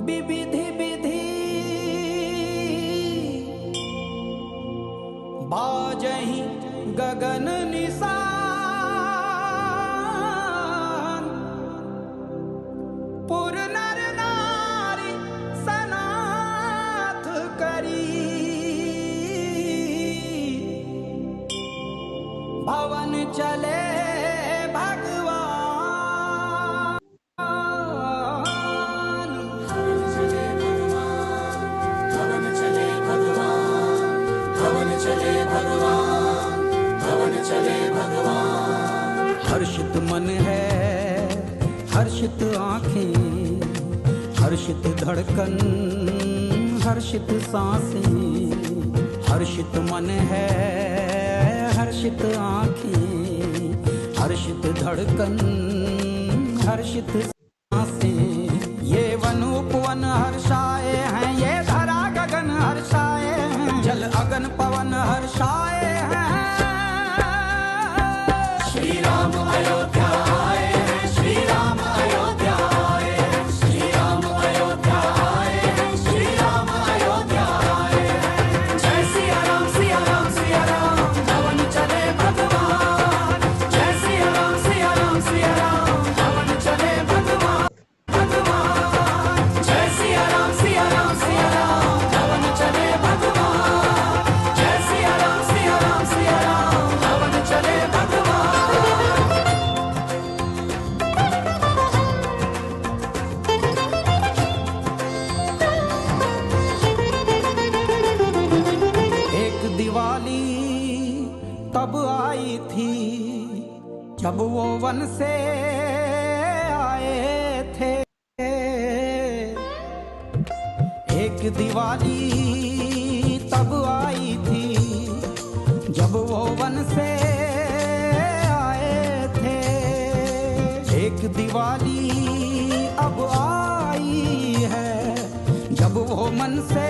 विविधि विधि बाजहि गगन निशान। पुर नर नारी सनाथ करी भवन चले हर्षित मन है, हर्षित आँखें, हर्षित धड़कन, हर्षित सांसें। हर्षित मन है, हर्षित आँखें, हर्षित धड़कन, हर्षित सांसें। ये वन उपवन हर्षाए हैं, ये धरा गगन हर्षाए हैं, जल अगन पवन हर्षाए हैं। श्री राम अयोध्या आए हैं, श्री राम अयोध्या आए हैं, श्री राम अयोध्या आए हैं, श्री राम अयोध्या आए हैं। जय सिया राम सिया राम सिया राम, भवन चले भगवान। जय सिया राम सिया राम सिया राम, भवन चले भगवान भगवान। जय सिया राम सिया राम सिया राम, भवन चले भगवान। जय सिया राम सिया राम सिया राम, भवन चले भगवान। दिवाली तब आई थी जब वो वन से आए थे। एक दिवाली तब आई थी जब वो वन से आए थे। एक दिवाली अब आई है जब वो मन से